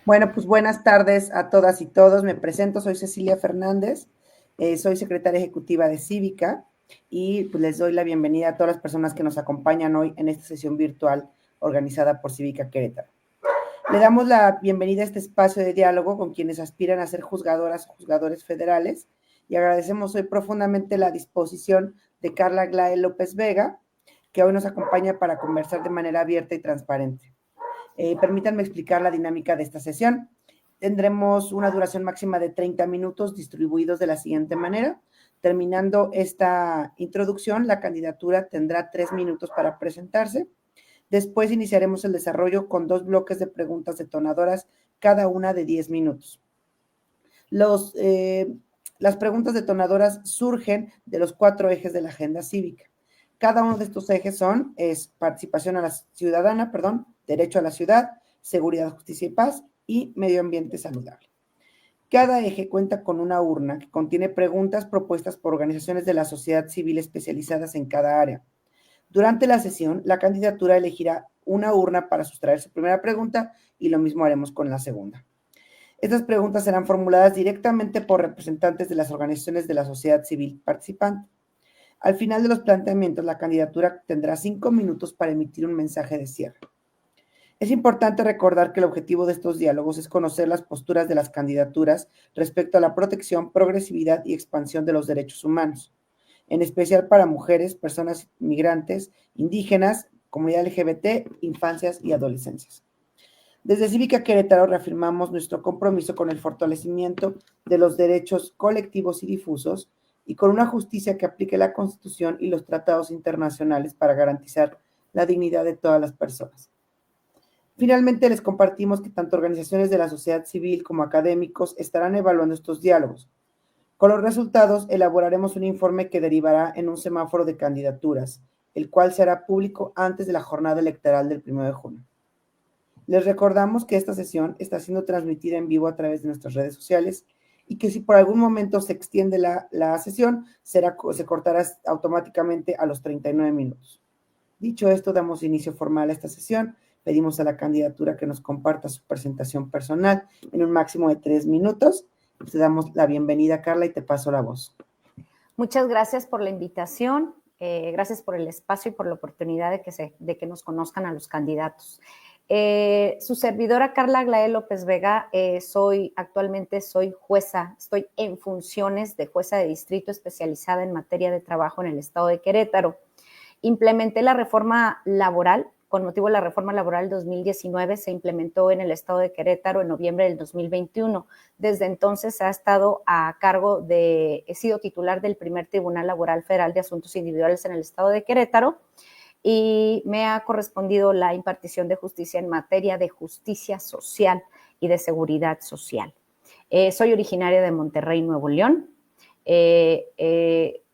Bueno, pues buenas tardes a todas y todos. Me presento, soy Cecilia Fernández, soy secretaria ejecutiva de Cívica y pues les doy la bienvenida a todas las personas que nos acompañan hoy en esta sesión virtual organizada por Cívica Querétaro. Le damos la bienvenida a este espacio de diálogo con quienes aspiran a ser juzgadoras o juzgadores federales y agradecemos hoy profundamente la disposición de Carla Glae López Vega, que hoy nos acompaña para conversar de manera abierta y transparente. Permítanme explicar la dinámica de esta sesión. Tendremos una duración máxima de 30 minutos distribuidos de la siguiente manera. Terminando esta introducción, la candidatura tendrá 3 minutos para presentarse. Después iniciaremos el desarrollo con 2 bloques de preguntas detonadoras, cada una de 10 minutos. Las preguntas detonadoras surgen de los 4 ejes de la agenda cívica. Cada uno de estos ejes es participación a la ciudadana, derecho a la ciudad, seguridad, justicia y paz y medio ambiente saludable. Cada eje cuenta con una urna que contiene preguntas propuestas por organizaciones de la sociedad civil especializadas en cada área. Durante la sesión, la candidatura elegirá una urna para sustraer su primera pregunta y lo mismo haremos con la segunda. Estas preguntas serán formuladas directamente por representantes de las organizaciones de la sociedad civil participante. Al final de los planteamientos, la candidatura tendrá 5 minutos para emitir un mensaje de cierre. Es importante recordar que el objetivo de estos diálogos es conocer las posturas de las candidaturas respecto a la protección, progresividad y expansión de los derechos humanos, en especial para mujeres, personas migrantes, indígenas, comunidad LGBT, infancias y adolescencias. Desde Cívica Querétaro reafirmamos nuestro compromiso con el fortalecimiento de los derechos colectivos y difusos y con una justicia que aplique la Constitución y los tratados internacionales para garantizar la dignidad de todas las personas. Finalmente, les compartimos que tanto organizaciones de la sociedad civil como académicos estarán evaluando estos diálogos. Con los resultados, elaboraremos un informe que derivará en un semáforo de candidaturas, el cual será público antes de la jornada electoral del 1 de junio. Les recordamos que esta sesión está siendo transmitida en vivo a través de nuestras redes sociales y que si por algún momento se extiende la sesión, se cortará automáticamente a los 39 minutos. Dicho esto, damos inicio formal a esta sesión. Pedimos a la candidatura que nos comparta su presentación personal en un máximo de 3 minutos. Te damos la bienvenida, Carla, y te paso la voz. Muchas gracias por la invitación, gracias por el espacio y por la oportunidad de que nos conozcan a los candidatos. Su servidora Carla Glae López Vega, actualmente soy jueza, estoy en funciones de jueza de distrito especializada en materia de trabajo en el estado de Querétaro. Implementé la reforma laboral, con motivo de la reforma laboral 2019, se implementó en el estado de Querétaro en noviembre del 2021. Desde entonces he estado a cargo he sido titular del primer Tribunal Laboral Federal de Asuntos Individuales en el estado de Querétaro y me ha correspondido la impartición de justicia en materia de justicia social y de seguridad social. Soy originaria de Monterrey, Nuevo León.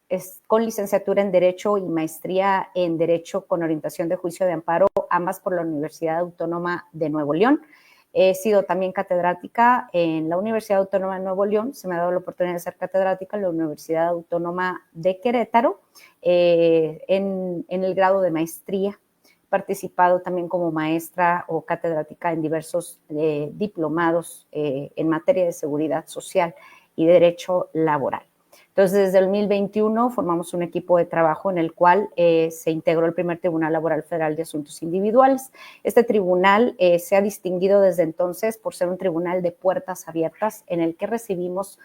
Es con licenciatura en Derecho y maestría en Derecho con orientación de juicio de amparo, ambas por la Universidad Autónoma de Nuevo León. He sido también catedrática en la Universidad Autónoma de Nuevo León, se me ha dado la oportunidad de ser catedrática en la Universidad Autónoma de Querétaro, en el grado de maestría. He participado también como maestra o catedrática en diversos diplomados en materia de seguridad social y derecho laboral. Entonces, desde el 2021 formamos un equipo de trabajo en el cual se integró el primer Tribunal Laboral Federal de Asuntos Individuales. Este tribunal se ha distinguido desde entonces por ser un tribunal de puertas abiertas en el que recibimos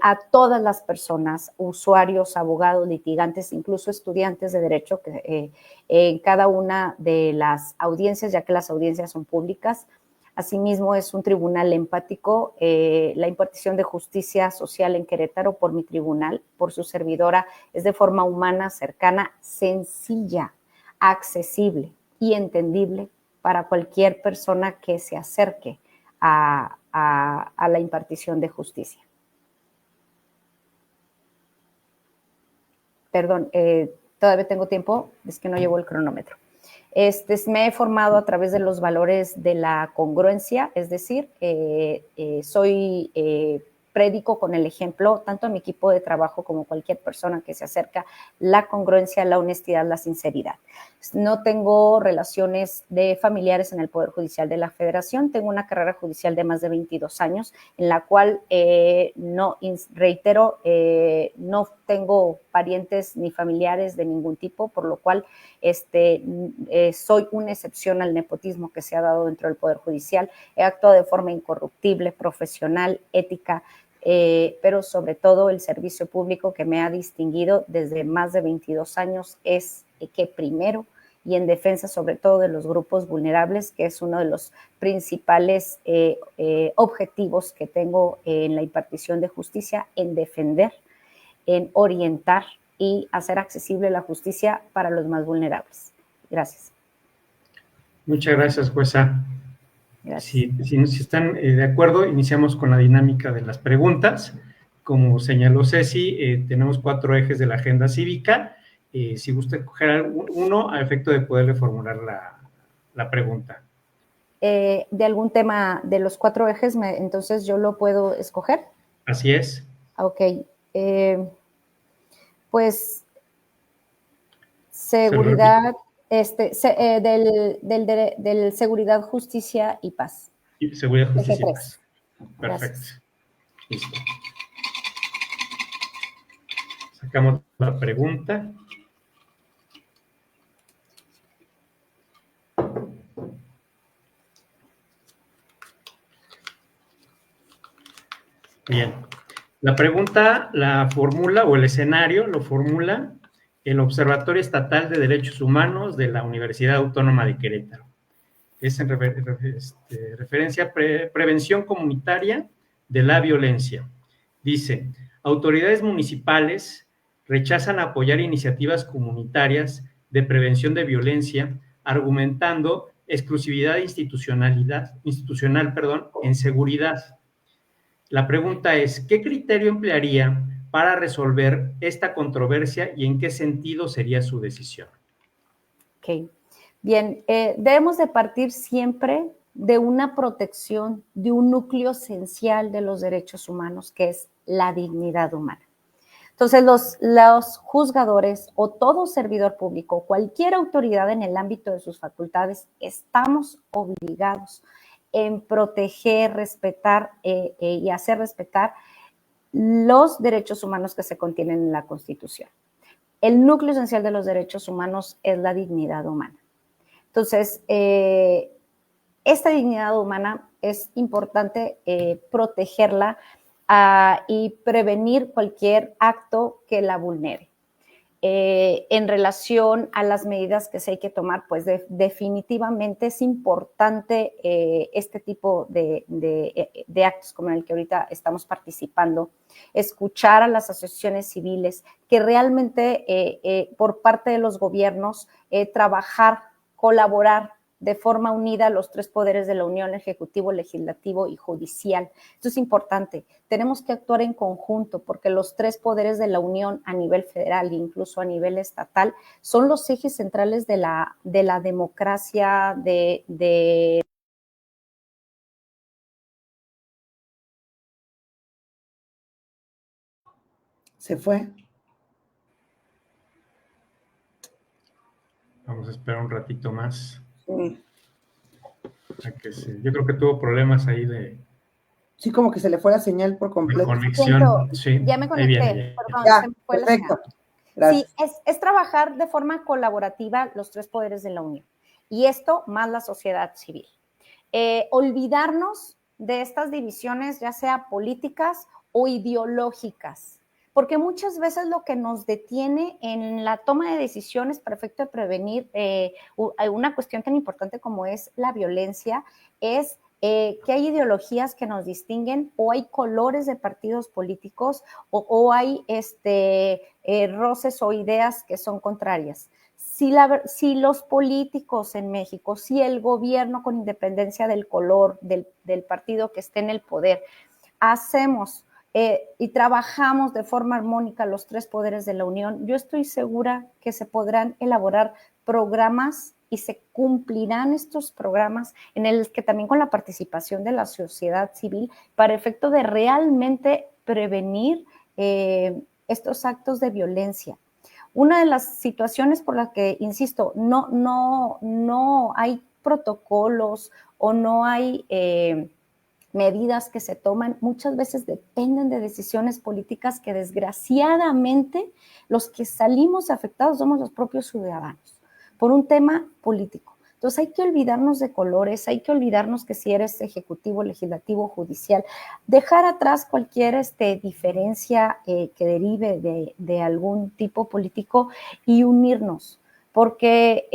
a todas las personas, usuarios, abogados, litigantes, incluso estudiantes de derecho, en cada una de las audiencias, ya que las audiencias son públicas. Asimismo, es un tribunal empático. La impartición de justicia social en Querétaro por mi tribunal, por su servidora, es de forma humana, cercana, sencilla, accesible y entendible para cualquier persona que se acerque a la impartición de justicia. Perdón, todavía tengo tiempo, es que no llevo el cronómetro. Me he formado a través de los valores de la congruencia, es decir, predico con el ejemplo, tanto a mi equipo de trabajo como cualquier persona que se acerca, la congruencia, la honestidad, la sinceridad. No tengo relaciones de familiares en el Poder Judicial de la Federación. Tengo una carrera judicial de más de 22 años, en la cual, no tengo parientes ni familiares de ningún tipo, por lo cual soy una excepción al nepotismo que se ha dado dentro del Poder Judicial. He actuado de forma incorruptible, profesional, ética, pero sobre todo el servicio público que me ha distinguido desde más de 22 años es que primero, y en defensa sobre todo de los grupos vulnerables, que es uno de los principales objetivos que tengo en la impartición de justicia, en defender, en orientar y hacer accesible la justicia para los más vulnerables. Gracias. Muchas gracias, jueza. Gracias. Si están de acuerdo, iniciamos con la dinámica de las preguntas. Como señaló Ceci, tenemos 4 ejes de la agenda cívica. Si gusta escoger uno, a efecto de poderle formular la pregunta. De algún tema de los 4 ejes, entonces yo lo puedo escoger. Así es. Ok. Pues seguridad, del seguridad, justicia y paz. Seguridad, justicia y Eje paz. 3. Perfecto. Gracias. Listo. Sacamos la pregunta. Bien. La pregunta la formula, o el escenario lo formula el Observatorio Estatal de Derechos Humanos de la Universidad Autónoma de Querétaro. Es en referencia a prevención comunitaria de la violencia. Dice, autoridades municipales rechazan apoyar iniciativas comunitarias de prevención de violencia, argumentando exclusividad institucional, en seguridad. La pregunta es, ¿qué criterio emplearía para resolver esta controversia y en qué sentido sería su decisión? Ok. Bien, debemos de partir siempre de una protección de un núcleo esencial de los derechos humanos, que es la dignidad humana. Entonces, los juzgadores o todo servidor público, cualquier autoridad en el ámbito de sus facultades, estamos obligados en proteger, respetar y hacer respetar los derechos humanos que se contienen en la Constitución. El núcleo esencial de los derechos humanos es la dignidad humana. Entonces, esta dignidad humana es importante protegerla y prevenir cualquier acto que la vulnere. En relación a las medidas que se hay que tomar, pues definitivamente es importante este tipo de actos como el que ahorita estamos participando, escuchar a las asociaciones civiles, que realmente por parte de los gobiernos trabajar, colaborar de forma unida los 3 poderes de la Unión, ejecutivo, legislativo y judicial. Esto es importante. Tenemos que actuar en conjunto porque los 3 poderes de la Unión a nivel federal e incluso a nivel estatal son los ejes centrales de la democracia, ¿Se fue? Vamos a esperar un ratito más. Sí. Yo creo que tuvo problemas ahí de Sí, como que se le fue la señal por completo. conexión. Sí, ya me ahí viene. conecté, perdón, Ya, se me fue perfecto. la señal. Gracias. Sí, es trabajar de forma colaborativa los 3 poderes de la Unión. Y esto más la sociedad civil. Olvidarnos de estas divisiones, ya sea políticas o ideológicas, porque muchas veces lo que nos detiene en la toma de decisiones para efecto de prevenir una cuestión tan importante como es la violencia es que hay ideologías que nos distinguen o hay colores de partidos políticos o hay roces o ideas que son contrarias. Si los políticos en México, si el gobierno, con independencia del color del partido que esté en el poder, hacemos y trabajamos de forma armónica los 3 poderes de la Unión, yo estoy segura que se podrán elaborar programas y se cumplirán estos programas en el que también con la participación de la sociedad civil para efecto de realmente prevenir estos actos de violencia. Una de las situaciones por las que, insisto, no hay protocolos o no hay medidas que se toman, muchas veces dependen de decisiones políticas que desgraciadamente los que salimos afectados somos los propios ciudadanos por un tema político. Entonces hay que olvidarnos de colores, hay que olvidarnos que si eres ejecutivo, legislativo, judicial, dejar atrás cualquier diferencia que derive de algún tipo político y unirnos, porque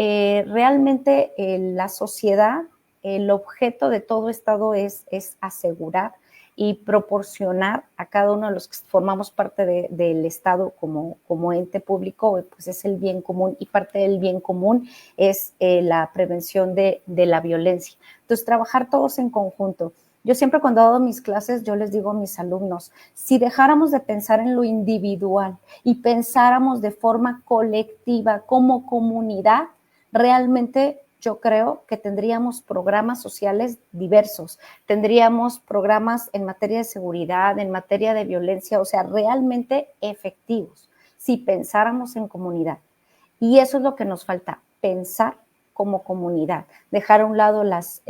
realmente la sociedad, el objeto de todo Estado es asegurar y proporcionar a cada uno de los que formamos parte del Estado como ente público, pues es el bien común, y parte del bien común es la prevención de la violencia. Entonces, trabajar todos en conjunto. Yo siempre cuando he dado mis clases, yo les digo a mis alumnos, si dejáramos de pensar en lo individual y pensáramos de forma colectiva como comunidad, realmente yo creo que tendríamos programas sociales diversos, tendríamos programas en materia de seguridad, en materia de violencia, o sea, realmente efectivos, si pensáramos en comunidad. Y eso es lo que nos falta, pensar como comunidad, dejar a un lado las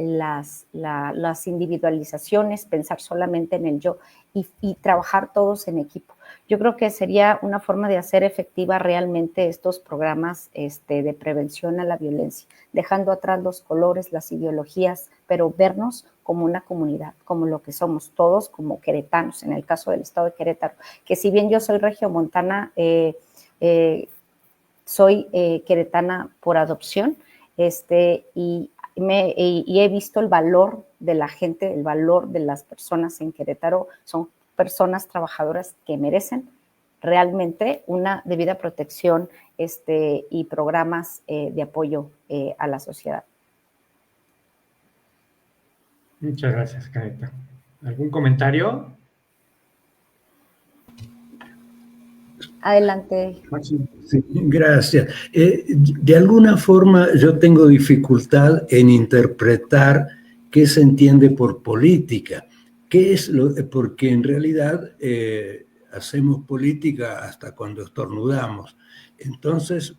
individualizaciones, pensar solamente en el yo y trabajar todos en equipo. Yo creo que sería una forma de hacer efectiva realmente estos programas de prevención a la violencia, dejando atrás los colores, las ideologías, pero vernos como una comunidad, como lo que somos todos, como queretanos, en el caso del estado de Querétaro, que si bien yo soy regiomontana, soy queretana por adopción, y he visto el valor de la gente, el valor de las personas en Querétaro. Son personas trabajadoras que merecen realmente una debida protección y programas de apoyo a la sociedad. Muchas gracias, Caneta. ¿Algún comentario? Adelante. Sí, gracias. De alguna forma yo tengo dificultad en interpretar qué se entiende por política. ¿Qué es porque en realidad hacemos política hasta cuando estornudamos. Entonces,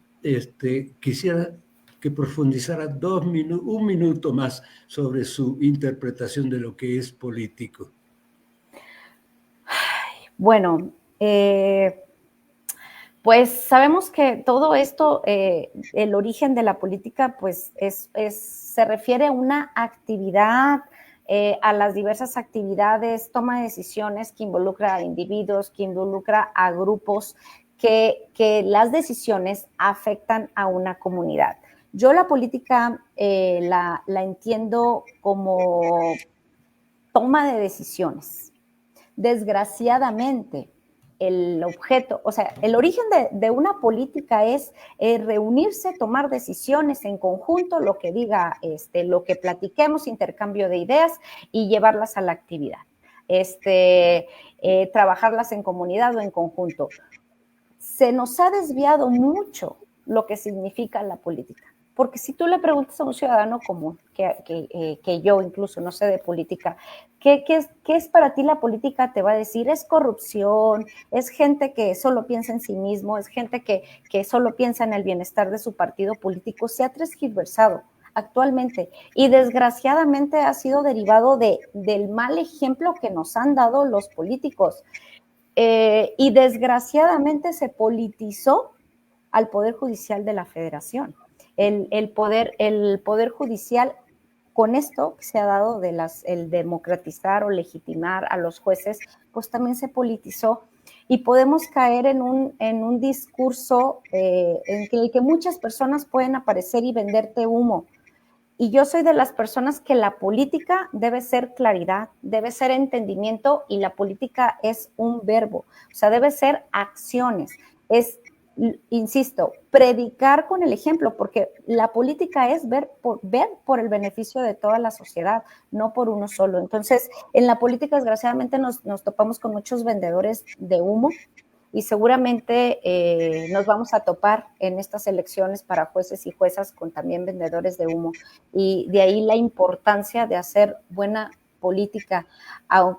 quisiera que profundizara un minuto más sobre su interpretación de lo que es político. Bueno, pues sabemos que todo esto, el origen de la política, pues se refiere a una actividad, a las diversas actividades, toma de decisiones que involucra a individuos, que involucra a grupos, que las decisiones afectan a una comunidad. Yo la política la entiendo como toma de decisiones. Desgraciadamente, el objeto, o sea, el origen de una política es reunirse, tomar decisiones en conjunto, lo que diga, lo que platiquemos, intercambio de ideas y llevarlas a la actividad. Trabajarlas en comunidad o en conjunto. Se nos ha desviado mucho lo que significa la política. Porque si tú le preguntas a un ciudadano común, que yo incluso no sé de política, ¿qué es para ti la política? Te va a decir, es corrupción, es gente que solo piensa en sí mismo, es gente que solo piensa en el bienestar de su partido político. Se ha transgiversado actualmente y desgraciadamente ha sido derivado del mal ejemplo que nos han dado los políticos. Y desgraciadamente se politizó al Poder Judicial de la Federación. El poder Judicial, con esto que se ha dado el democratizar o legitimar a los jueces, pues también se politizó y podemos caer en un discurso en el que muchas personas pueden aparecer y venderte humo. Y yo soy de las personas que la política debe ser claridad, debe ser entendimiento, y la política es un verbo, o sea, debe ser acciones. Es, insisto, predicar con el ejemplo, porque la política es ver por el beneficio de toda la sociedad, no por uno solo. Entonces, en la política, desgraciadamente, nos topamos con muchos vendedores de humo, y seguramente nos vamos a topar en estas elecciones para jueces y juezas con también vendedores de humo. Y de ahí la importancia de hacer buena política,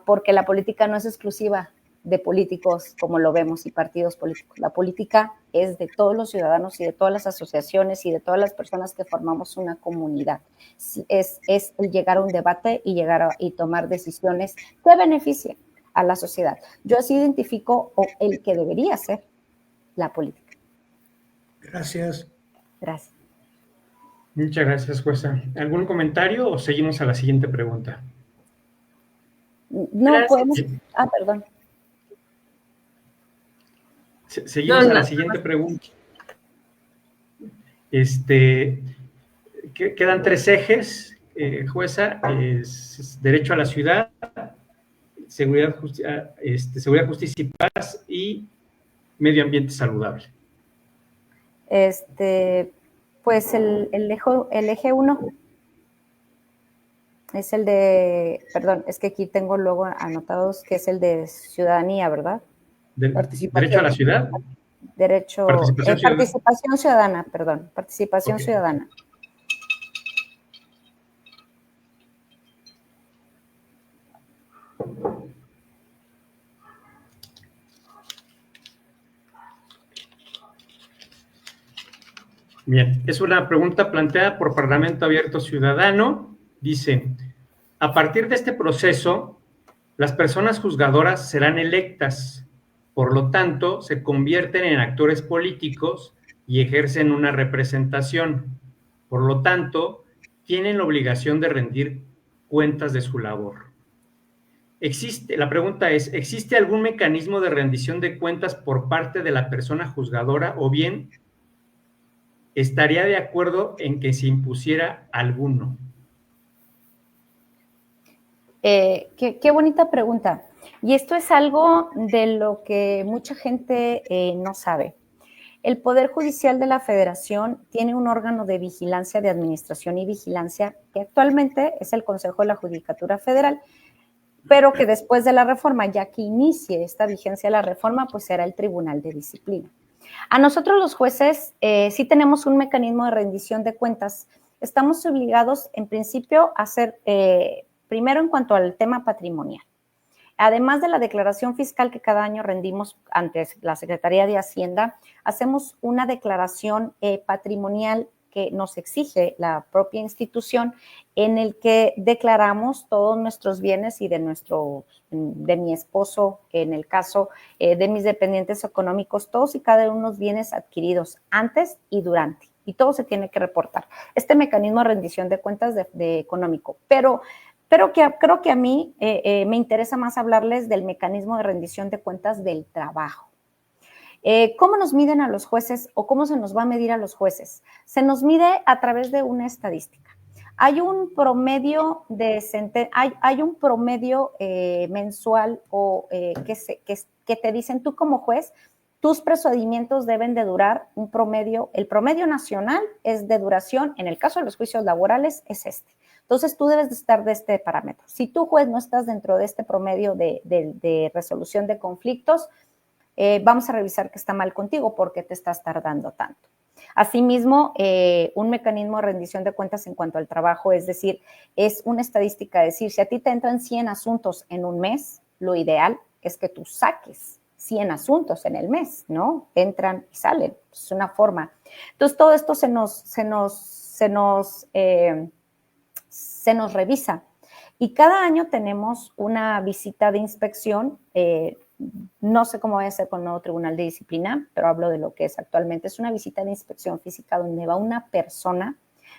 porque la política no es exclusiva de políticos como lo vemos y partidos políticos. La política es de todos los ciudadanos y de todas las asociaciones y de todas las personas que formamos una comunidad. Es el llegar a un debate y y tomar decisiones que beneficien a la sociedad. Yo así identifico el que debería ser la política. Gracias. Gracias. Muchas gracias, jueza. ¿Algún comentario o seguimos a la siguiente pregunta? No podemos. Perdón. Seguimos a la siguiente pregunta. Quedan 3 ejes, jueza, es derecho a la ciudad, seguridad, justicia y paz y medio ambiente saludable. Pues el eje 1 es el de, perdón, es que aquí tengo luego anotados que es el de ciudadanía, ¿verdad? Derecho a la ciudad. Participación ciudadana, perdón, participación ciudadana. Bien, es una pregunta planteada por Parlamento Abierto Ciudadano. Dice, a partir de este proceso, las personas juzgadoras serán electas, por lo tanto, se convierten en actores políticos y ejercen una representación. Por lo tanto, tienen la obligación de rendir cuentas de su labor. La pregunta es, ¿existe algún mecanismo de rendición de cuentas por parte de la persona juzgadora o bien estaría de acuerdo en que se impusiera alguno? Qué bonita pregunta. Y esto es algo de lo que mucha gente no sabe. El Poder Judicial de la Federación tiene un órgano de vigilancia, de administración y vigilancia, que actualmente es el Consejo de la Judicatura Federal, pero que después de la reforma, ya que inicie esta vigencia de la reforma, pues será el Tribunal de Disciplina. A nosotros los jueces sí tenemos un mecanismo de rendición de cuentas. Estamos obligados, en principio, a hacer, primero en cuanto al tema patrimonial. Además de la declaración fiscal que cada año rendimos ante la Secretaría de Hacienda, hacemos una declaración patrimonial que nos exige la propia institución, en el que declaramos todos nuestros bienes y de mi esposo, en el caso de mis dependientes económicos, todos y cada uno de los bienes adquiridos antes y durante, y todo se tiene que reportar. Este mecanismo de rendición de cuentas de económico, pero creo que a mí me interesa más hablarles del mecanismo de rendición de cuentas del trabajo. ¿Cómo nos miden a los jueces o cómo se nos va a medir a los jueces? Se nos mide a través de una estadística. Hay un promedio mensual o que te dicen tú como juez, tus procedimientos deben de durar un promedio. El promedio nacional es de duración, en el caso de los juicios laborales, es este. Entonces, tú debes de estar de este parámetro. Si tú, juez, no estás dentro de este promedio de resolución de conflictos, vamos a revisar que está mal contigo porque te estás tardando tanto. Asimismo, un mecanismo de rendición de cuentas en cuanto al trabajo, es decir, es una estadística, es decir, si a ti te entran 100 asuntos en un mes, lo ideal es que tú saques 100 asuntos en el mes, ¿no? Entran y salen, es una forma. Entonces, todo esto se nos revisa. Y cada año tenemos una visita de inspección, no sé cómo va a ser con el nuevo Tribunal de Disciplina, pero hablo de lo que es actualmente. Es una visita de inspección física donde va una persona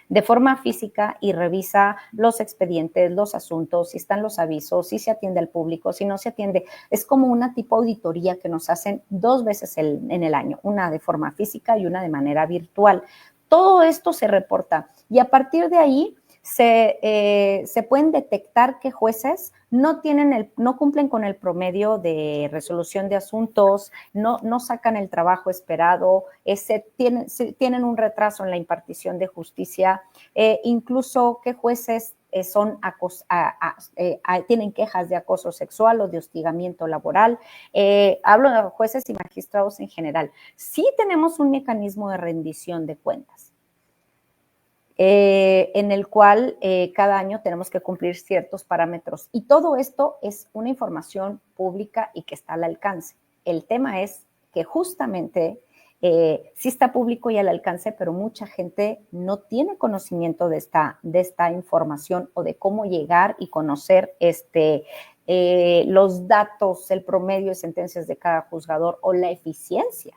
de forma física y revisa los expedientes, los asuntos, si están los avisos, si se atiende al público, si no se atiende. Es como una tipo auditoría que nos hacen 2 veces en el año, una de forma física y una de manera virtual. Todo esto se reporta y a partir de ahí se pueden detectar que jueces no cumplen con el promedio de resolución de asuntos, no sacan el trabajo esperado, tienen un retraso en la impartición de justicia, incluso que jueces tienen quejas de acoso sexual o de hostigamiento laboral. Hablo de jueces y magistrados en general. Sí tenemos un mecanismo de rendición de cuentas. en el cual cada año tenemos que cumplir ciertos parámetros. Y todo esto es una información pública y que está al alcance. El tema es que justamente sí está público y al alcance, pero mucha gente no tiene conocimiento de esta información o de cómo llegar y conocer los datos, el promedio de sentencias de cada juzgador o la eficiencia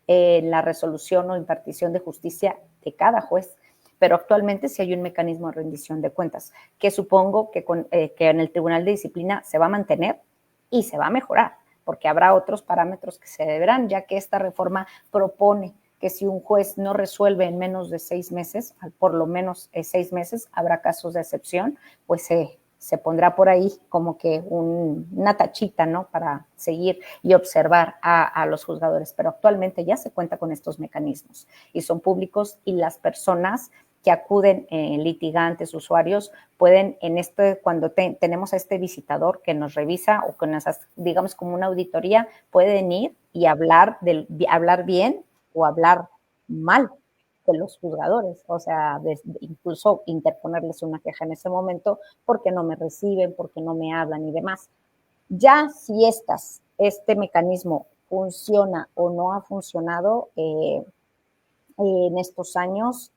en la resolución o impartición de justicia de cada juez. Pero actualmente sí hay un mecanismo de rendición de cuentas que supongo que en el Tribunal de Disciplina se va a mantener y se va a mejorar, porque habrá otros parámetros que se deberán, ya que esta reforma propone que si un juez no resuelve en menos de 6 meses, por lo menos 6 meses, habrá casos de excepción, pues se pondrá por ahí como que una tachita, ¿no? Para seguir y observar a los juzgadores. Pero actualmente ya se cuenta con estos mecanismos y son públicos y las personas que acuden, litigantes, usuarios, pueden cuando tenemos a este visitador que nos revisa o que nos hace, digamos, como una auditoría, pueden ir y hablar bien o hablar mal de los juzgadores, o sea, incluso interponerles una queja en ese momento porque no me reciben, porque no me hablan y demás. Ya si este mecanismo funciona o no ha funcionado, en estos años,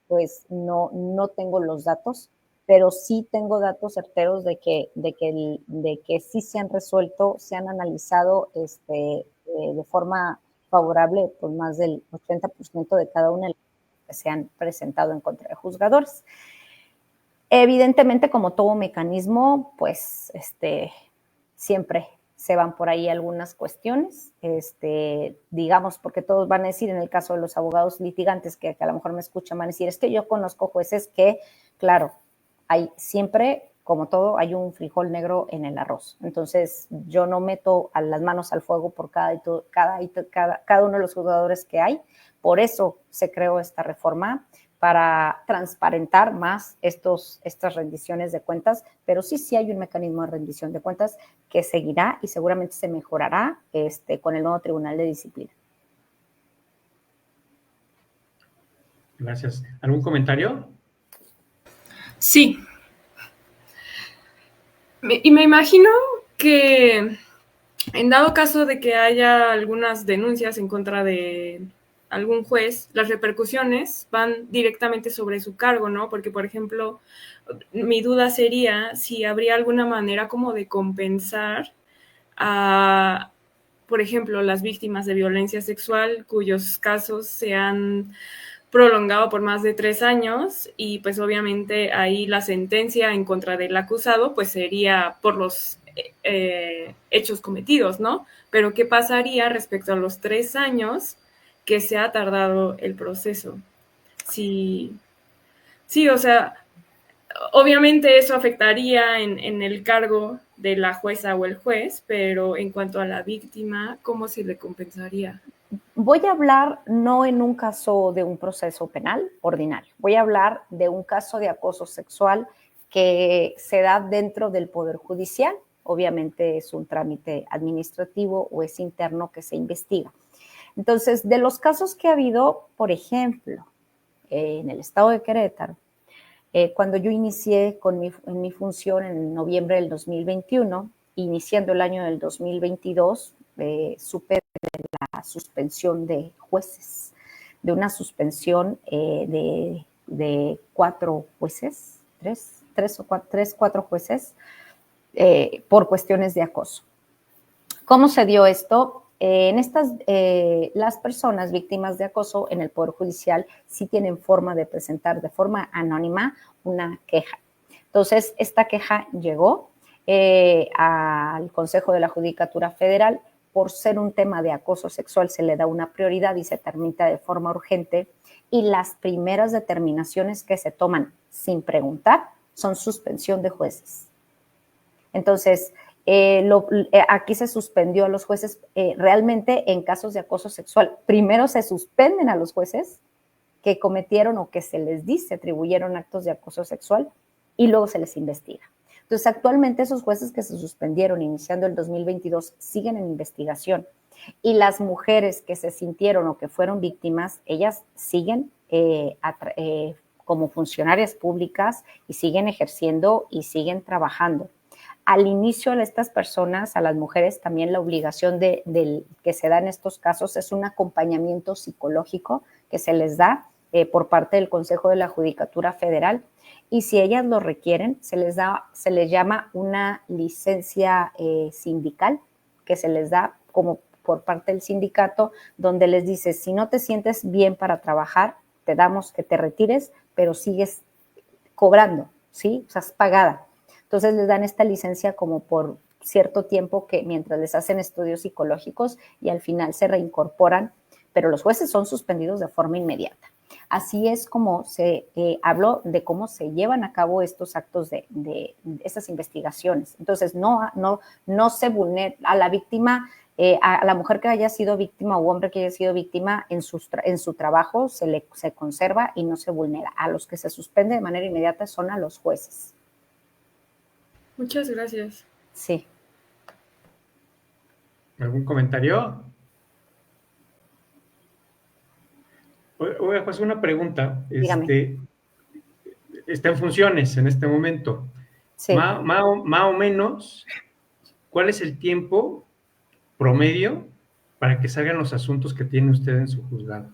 pues no tengo los datos, pero sí tengo datos certeros de que sí se han resuelto, se han analizado de forma favorable por más del 80% de cada una de las que se han presentado en contra de juzgadores. Evidentemente, como todo mecanismo, pues siempre se van por ahí algunas cuestiones, digamos, porque todos van a decir, en el caso de los abogados litigantes, que a lo mejor me escuchan, van a decir, es que yo conozco jueces que, claro, hay siempre, como todo, hay un frijol negro en el arroz. Entonces, yo no meto las manos al fuego por cada uno de los juzgadores que hay. Por eso se creó esta reforma, para transparentar más estas rendiciones de cuentas, pero sí hay un mecanismo de rendición de cuentas que seguirá y seguramente se mejorará con el nuevo Tribunal de Disciplina. Gracias. ¿Algún comentario? Sí. Y me imagino que en dado caso de que haya algunas denuncias en contra de algún juez, las repercusiones van directamente sobre su cargo, ¿no? Porque, por ejemplo, mi duda sería si habría alguna manera como de compensar a, por ejemplo, las víctimas de violencia sexual cuyos casos se han prolongado por más de 3 años y pues obviamente ahí la sentencia en contra del acusado pues sería por los hechos cometidos, ¿no? Pero ¿qué pasaría respecto a los 3 años que se ha tardado el proceso? Sí, o sea, obviamente eso afectaría en el cargo de la jueza o el juez, pero en cuanto a la víctima, ¿cómo se le compensaría? Voy a hablar no en un caso de un proceso penal ordinario, voy a hablar de un caso de acoso sexual que se da dentro del Poder Judicial. Obviamente es un trámite administrativo o es interno que se investiga. Entonces, de los casos que ha habido, por ejemplo, en el estado de Querétaro, cuando yo inicié en mi función en noviembre del 2021, iniciando el año del 2022, supe de la suspensión de jueces, de una suspensión de 4 jueces, 4 jueces, por cuestiones de acoso. ¿Cómo se dio esto? Las personas víctimas de acoso en el Poder Judicial sí tienen forma de presentar de forma anónima una queja. Entonces, esta queja llegó al Consejo de la Judicatura Federal. Por ser un tema de acoso sexual, se le da una prioridad y se tramita de forma urgente. Y las primeras determinaciones que se toman sin preguntar son suspensión de jueces. Entonces, aquí se suspendió a los jueces realmente en casos de acoso sexual. Primero se suspenden a los jueces que cometieron o que se les dice atribuyeron actos de acoso sexual y luego se les investiga. Entonces, actualmente esos jueces que se suspendieron iniciando el 2022 siguen en investigación y las mujeres que se sintieron o que fueron víctimas, ellas siguen como funcionarias públicas y siguen ejerciendo y siguen trabajando. Al inicio de estas personas, a las mujeres, también la obligación que se da en estos casos es un acompañamiento psicológico que se les da por parte del Consejo de la Judicatura Federal, y si ellas lo requieren, se les llama una licencia sindical que se les da como por parte del sindicato, donde les dice, si no te sientes bien para trabajar, te damos que te retires, pero sigues cobrando, ¿sí? O sea, es pagada. Entonces les dan esta licencia como por cierto tiempo, que mientras les hacen estudios psicológicos, y al final se reincorporan, pero los jueces son suspendidos de forma inmediata. Así es como se habló de cómo se llevan a cabo estos actos de estas investigaciones. Entonces no se vulnera a la víctima, a la mujer que haya sido víctima o hombre que haya sido víctima en su trabajo se conserva y no se vulnera. A los que se suspende de manera inmediata son a los jueces. Muchas gracias. Sí. ¿Algún comentario? Oiga, pues una pregunta. Dígame. Está en funciones en este momento. Sí. Más o menos, ¿cuál es el tiempo promedio para que salgan los asuntos que tiene usted en su juzgado?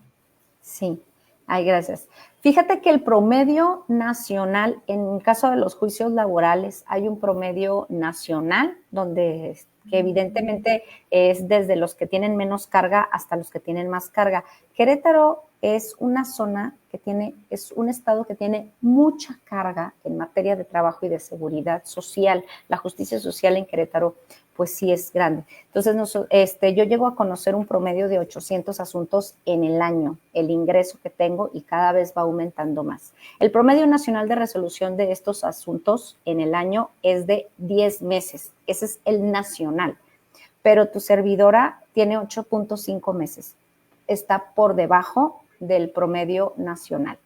Sí. Ay, gracias. Fíjate que el promedio nacional, en el caso de los juicios laborales, hay un promedio nacional que evidentemente es desde los que tienen menos carga hasta los que tienen más carga. Querétaro es una zona es un estado que tiene mucha carga en materia de trabajo y de seguridad social. La justicia social en Querétaro, pues sí es grande. Entonces, yo llego a conocer un promedio de 800 asuntos en el año, el ingreso que tengo, y cada vez va aumentando más. El promedio nacional de resolución de estos asuntos en el año es de 10 meses. Ese es el nacional. Pero tu servidora tiene 8.5 meses. Está por debajo del promedio nacional.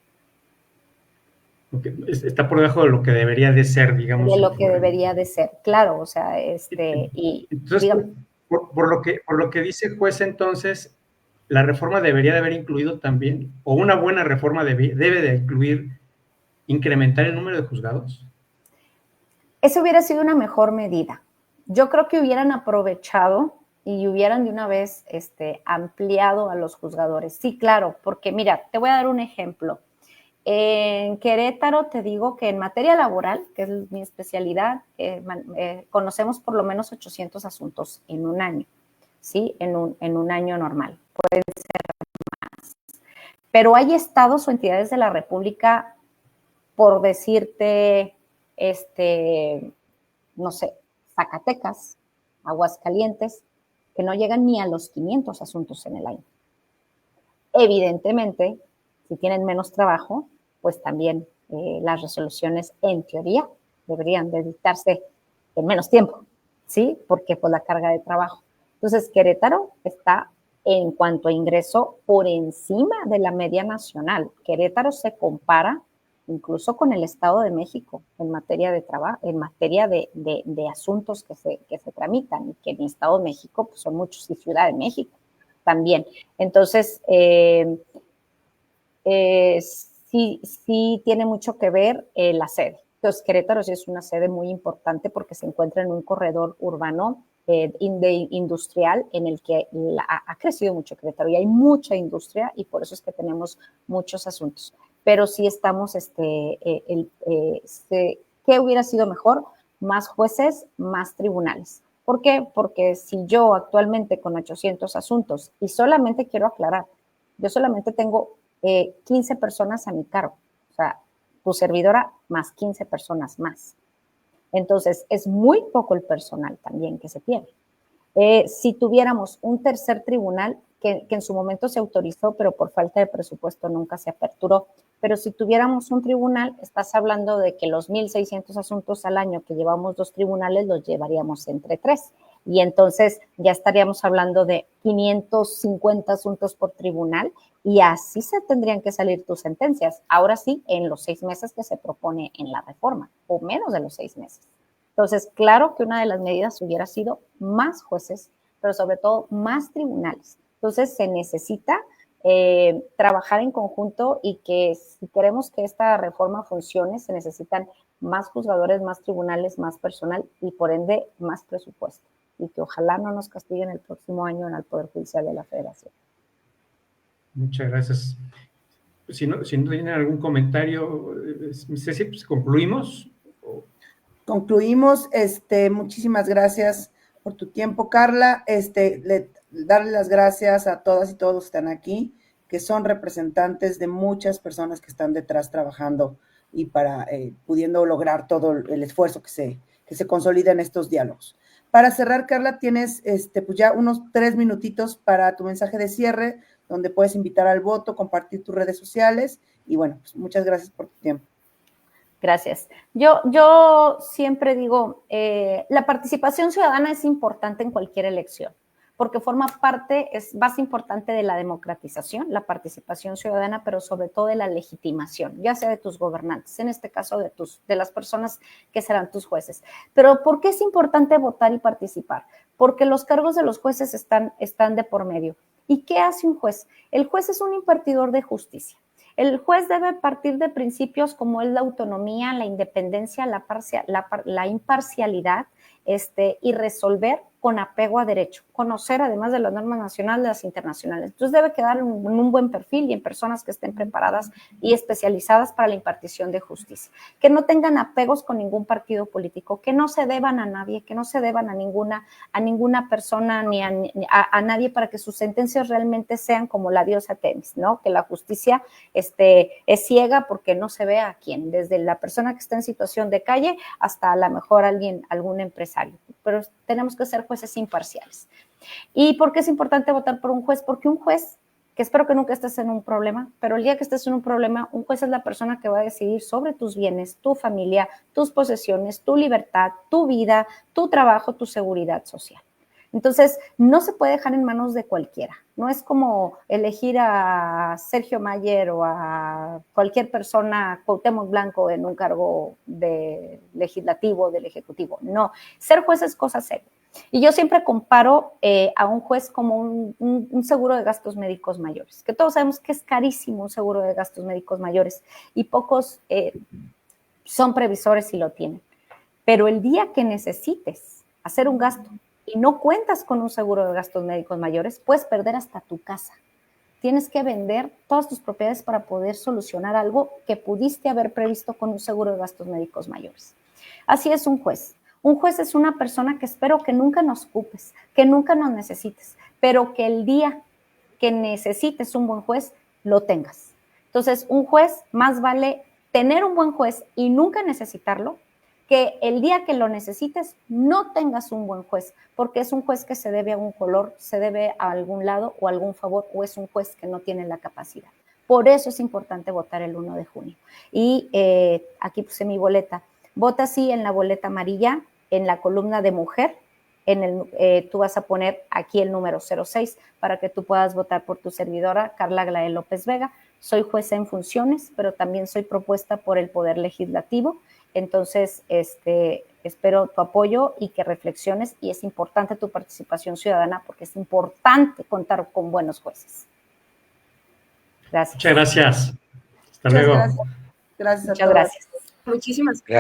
Está por debajo de lo que debería de ser, digamos. De lo que debería de ser, claro, o sea, y entonces, digamos, por lo que dice el juez, entonces, la reforma debería de haber incluido también, o una buena reforma debe de incluir, incrementar el número de juzgados. Eso hubiera sido una mejor medida. Yo creo que hubieran aprovechado y hubieran de una vez ampliado a los juzgadores. Sí, claro, porque mira, te voy a dar un ejemplo. En Querétaro te digo que en materia laboral, que es mi especialidad, conocemos por lo menos 800 asuntos en un año, ¿sí? En un año normal. Pueden ser más. Pero hay estados o entidades de la República, por decirte, no sé, Zacatecas, Aguascalientes, que no llegan ni a los 500 asuntos en el año. Evidentemente, si tienen menos trabajo, pues también las resoluciones, en teoría, deberían de dictarse en menos tiempo, ¿sí? Porque pues la carga de trabajo. Entonces, Querétaro está, en cuanto a ingreso, por encima de la media nacional. Querétaro se compara incluso con el Estado de México en materia de trabajo, en materia de asuntos que se tramitan, y que en el Estado de México pues, son muchos, y Ciudad de México también. Entonces, sí tiene mucho que ver la sede. Entonces, Querétaro sí es una sede muy importante porque se encuentra en un corredor urbano industrial en el que ha crecido mucho Querétaro, y hay mucha industria, y por eso es que tenemos muchos asuntos. Pero sí estamos, ¿qué hubiera sido mejor? Más jueces, más tribunales. ¿Por qué? Porque si yo actualmente con 800 asuntos, y solamente quiero aclarar, yo solamente tengo 15 personas a mi cargo, o sea, tu servidora más 15 personas más. Entonces, es muy poco el personal también que se tiene. Si tuviéramos un tercer tribunal, que en su momento se autorizó, pero por falta de presupuesto nunca se aperturó, pero si tuviéramos un tribunal, estás hablando de que los 1,600 asuntos al año que llevamos 2 tribunales, los llevaríamos entre 3. Y entonces ya estaríamos hablando de 550 asuntos por tribunal, y así se tendrían que salir tus sentencias. Ahora sí, en los 6 meses que se propone en la reforma, o menos de los 6 meses. Entonces, claro que una de las medidas hubiera sido más jueces, pero sobre todo más tribunales. Entonces, se necesita trabajar en conjunto y que si queremos que esta reforma funcione, se necesitan más juzgadores, más tribunales, más personal y por ende más presupuesto. Y que ojalá no nos castiguen el próximo año en el Poder Judicial de la Federación. Muchas gracias. Si no tienen algún comentario, Ceci, pues concluimos. Concluimos, muchísimas gracias por tu tiempo, Carla. Darle las gracias a todas y todos que están aquí, que son representantes de muchas personas que están detrás trabajando y para pudiendo lograr todo el esfuerzo que se consolida en estos diálogos. Para cerrar, Carla, tienes pues ya unos 3 minutitos para tu mensaje de cierre, donde puedes invitar al voto, compartir tus redes sociales y bueno, pues muchas gracias por tu tiempo. Gracias. Yo siempre digo, la participación ciudadana es importante en cualquier elección, porque forma parte, es base importante de la democratización, la participación ciudadana, pero sobre todo de la legitimación, ya sea de tus gobernantes, en este caso de las personas que serán tus jueces. Pero ¿por qué es importante votar y participar? Porque los cargos de los jueces están de por medio. ¿Y qué hace un juez? El juez es un impartidor de justicia. El juez debe partir de principios como es la autonomía, la independencia, la imparcialidad, y resolver con apego a derecho, conocer además de las normas nacionales, las internacionales. Entonces debe quedar en un buen perfil y en personas que estén preparadas y especializadas para la impartición de justicia, que no tengan apegos con ningún partido político, que no se deban a nadie, que no se deban a ninguna persona ni a nadie, para que sus sentencias realmente sean como la diosa Temis, ¿no? Que la justicia es ciega porque no se ve a quién, desde la persona que está en situación de calle hasta a lo mejor algún empresario, pero tenemos que ser jueces imparciales. ¿Y por qué es importante votar por un juez? Porque un juez, que espero que nunca estés en un problema, pero el día que estés en un problema, un juez es la persona que va a decidir sobre tus bienes, tu familia, tus posesiones, tu libertad, tu vida, tu trabajo, tu seguridad social. Entonces, no se puede dejar en manos de cualquiera. No es como elegir a Sergio Mayer o a cualquier persona, Cuauhtémoc Blanco, en un cargo de legislativo, del ejecutivo. No, ser juez es cosa seria. Y yo siempre comparo a un juez como un seguro de gastos médicos mayores, que todos sabemos que es carísimo un seguro de gastos médicos mayores y pocos son previsores y lo tienen. Pero el día que necesites hacer un gasto y no cuentas con un seguro de gastos médicos mayores, puedes perder hasta tu casa. Tienes que vender todas tus propiedades para poder solucionar algo que pudiste haber previsto con un seguro de gastos médicos mayores. Así es un juez. Un juez es una persona que espero que nunca nos ocupes, que nunca nos necesites, pero que el día que necesites un buen juez, lo tengas. Entonces, un juez, más vale tener un buen juez y nunca necesitarlo, que el día que lo necesites no tengas un buen juez, porque es un juez que se debe a un color, se debe a algún lado o a algún favor, o es un juez que no tiene la capacidad. Por eso es importante votar el 1 de junio. Y aquí puse mi boleta. Vota sí en la boleta amarilla, en la columna de mujer, tú vas a poner aquí el número 06 para que tú puedas votar por tu servidora, Carla Aglaé López Vega. Soy jueza en funciones, pero también soy propuesta por el Poder Legislativo. Entonces, espero tu apoyo y que reflexiones, y es importante tu participación ciudadana porque es importante contar con buenos jueces. Gracias. Muchas gracias. Hasta Muchas luego. gracias. Gracias a Muchas todos. gracias. Muchísimas Gracias.